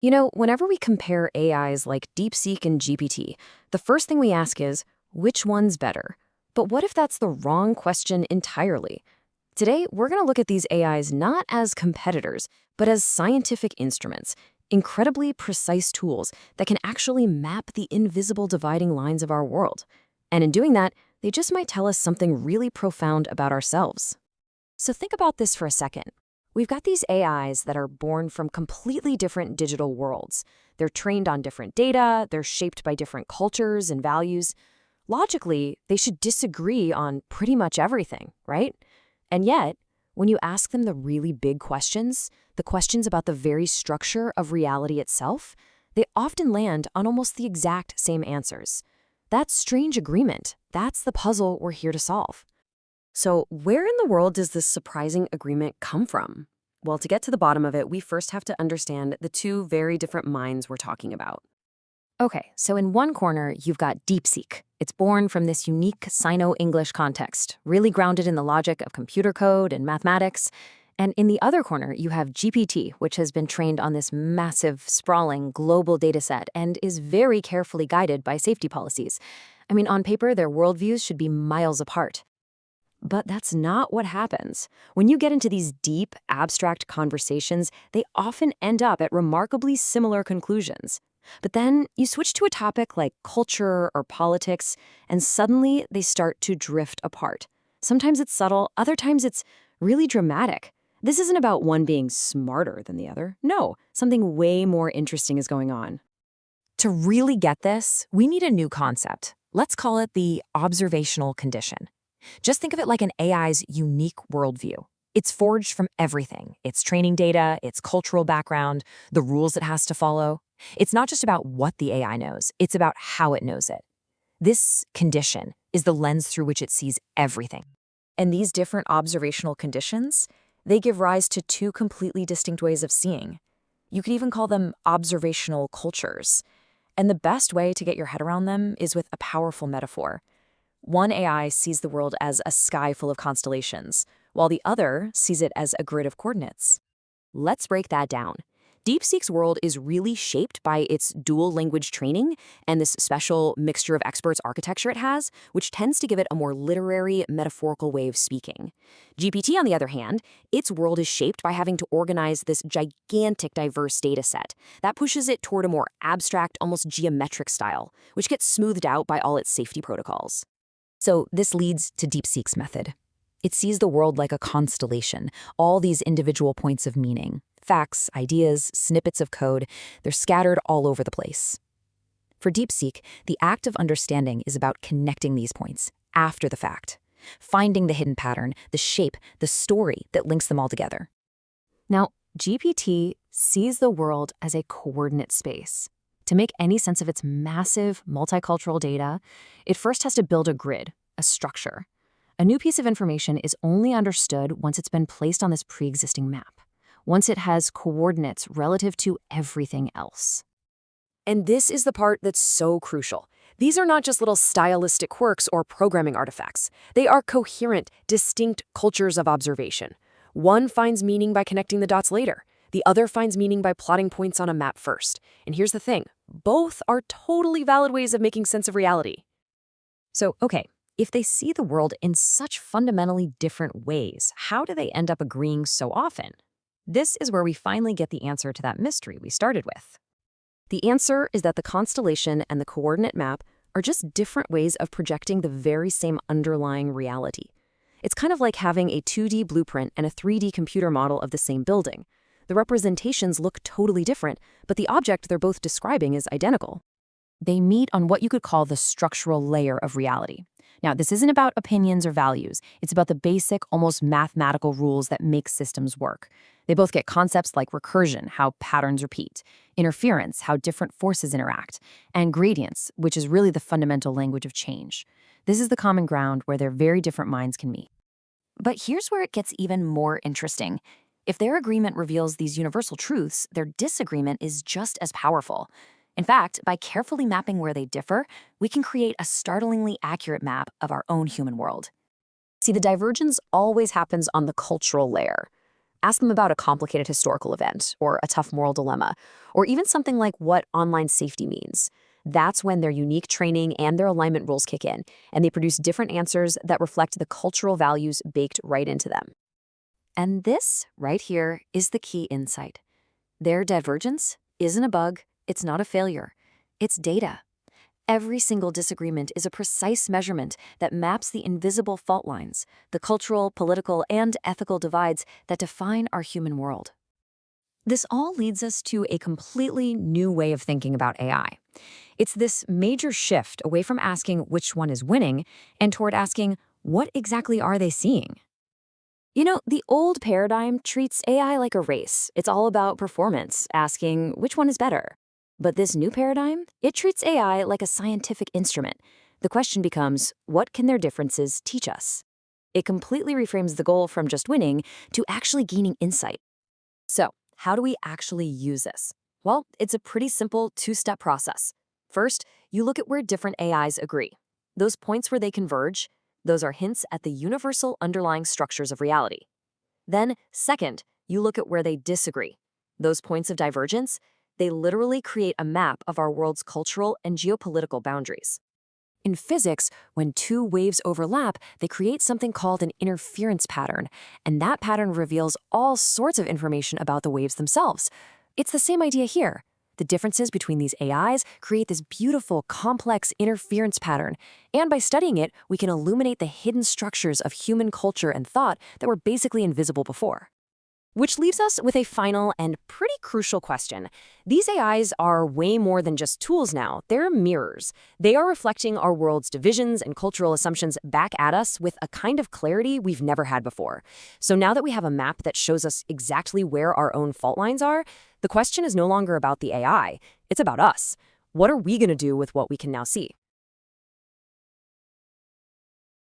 Whenever we compare AIs like DeepSeek and GPT, the first thing we ask is, which one's better? But what if that's the wrong question entirely? Today, we're going to look at these AIs not as competitors, but as scientific instruments, incredibly precise tools that can actually map the invisible dividing lines of our world. And in doing that, they just might tell us something really profound about ourselves. So think about this for a second. We've got these AIs that are born from completely different digital worlds. They're trained on different data, they're shaped by different cultures and values. Logically, they should disagree on pretty much everything, right? And yet, when you ask them the really big questions, the questions about the very structure of reality itself, they often land on almost the exact same answers. That strange agreement, that's the puzzle we're here to solve. So where in the world does this surprising agreement come from? Well, to get to the bottom of it, we first have to understand the two very different minds we're talking about. Okay, so in one corner, you've got DeepSeek. It's born from this unique Sino-English context, really grounded in the logic of computer code and mathematics. And in the other corner, you have GPT, which has been trained on this massive, sprawling, global dataset and is very carefully guided by safety policies. I mean, on paper, their worldviews should be miles apart. But that's not what happens. When you get into these deep, abstract conversations, they often end up at remarkably similar conclusions. But then you switch to a topic like culture or politics, and suddenly they start to drift apart. Sometimes it's subtle, other times it's really dramatic. This isn't about one being smarter than the other. No, something way more interesting is going on. To really get this, we need a new concept. Let's call it the observational condition. Just think of it like an AI's unique worldview. It's forged from everything: its training data, its cultural background, the rules it has to follow. It's not just about what the AI knows, it's about how it knows it. This condition is the lens through which it sees everything. And these different observational conditions, they give rise to two completely distinct ways of seeing. You could even call them observational cultures. And the best way to get your head around them is with a powerful metaphor. One AI sees the world as a sky full of constellations, while the other sees it as a grid of coordinates. Let's break that down. DeepSeek's world is really shaped by its dual language training and this special mixture of experts architecture it has, which tends to give it a more literary, metaphorical way of speaking. GPT, on the other hand, its world is shaped by having to organize this gigantic, diverse data set. That pushes it toward a more abstract, almost geometric style, which gets smoothed out by all its safety protocols. So this leads to DeepSeek's method. It sees the world like a constellation, all these individual points of meaning. Facts, ideas, snippets of code, they're scattered all over the place. For DeepSeek, the act of understanding is about connecting these points after the fact, finding the hidden pattern, the shape, the story that links them all together. Now, GPT sees the world as a coordinate space. To make any sense of its massive multicultural data, it first has to build a grid, a structure. A new piece of information is only understood once it's been placed on this pre-existing map, once it has coordinates relative to everything else. And this is the part that's so crucial. These are not just little stylistic quirks or programming artifacts. They are coherent, distinct cultures of observation. One finds meaning by connecting the dots later. The other finds meaning by plotting points on a map first. And here's the thing, both are totally valid ways of making sense of reality. So, okay, if they see the world in such fundamentally different ways, how do they end up agreeing so often? This is where we finally get the answer to that mystery we started with. The answer is that the constellation and the coordinate map are just different ways of projecting the very same underlying reality. It's kind of like having a 2D blueprint and a 3D computer model of the same building. The representations look totally different, but the object they're both describing is identical. They meet on what you could call the structural layer of reality. Now, this isn't about opinions or values. It's about the basic, almost mathematical rules that make systems work. They both get concepts like recursion, how patterns repeat, interference, how different forces interact, and gradients, which is really the fundamental language of change. This is the common ground where their very different minds can meet. But here's where it gets even more interesting. If their agreement reveals these universal truths, their disagreement is just as powerful. In fact, by carefully mapping where they differ, we can create a startlingly accurate map of our own human world. See, the divergence always happens on the cultural layer. Ask them about a complicated historical event or a tough moral dilemma, or even something like what online safety means. That's when their unique training and their alignment rules kick in, and they produce different answers that reflect the cultural values baked right into them. And this, right here, is the key insight. Their divergence isn't a bug, it's not a failure, it's data. Every single disagreement is a precise measurement that maps the invisible fault lines, the cultural, political, and ethical divides that define our human world. This all leads us to a completely new way of thinking about AI. It's this major shift away from asking which one is winning and toward asking, what exactly are they seeing? The old paradigm treats AI like a race. It's all about performance, asking which one is better. But this new paradigm, it treats AI like a scientific instrument. The question becomes, what can their differences teach us? It completely reframes the goal from just winning to actually gaining insight. So, how do we actually use this? Well, it's a pretty simple two-step process. First, you look at where different AIs agree. Those points where they converge, those are hints at the universal underlying structures of reality. Then, second, you look at where they disagree. Those points of divergence, they literally create a map of our world's cultural and geopolitical boundaries. In physics, when two waves overlap, they create something called an interference pattern, and that pattern reveals all sorts of information about the waves themselves. It's the same idea here. The differences between these AIs create this beautiful, complex interference pattern, and by studying it, we can illuminate the hidden structures of human culture and thought that were basically invisible before. Which leaves us with a final and pretty crucial question. These AIs are way more than just tools now. They're mirrors. They are reflecting our world's divisions and cultural assumptions back at us with a kind of clarity we've never had before. So now that we have a map that shows us exactly where our own fault lines are, the question is no longer about the AI. It's about us. What are we going to do with what we can now see?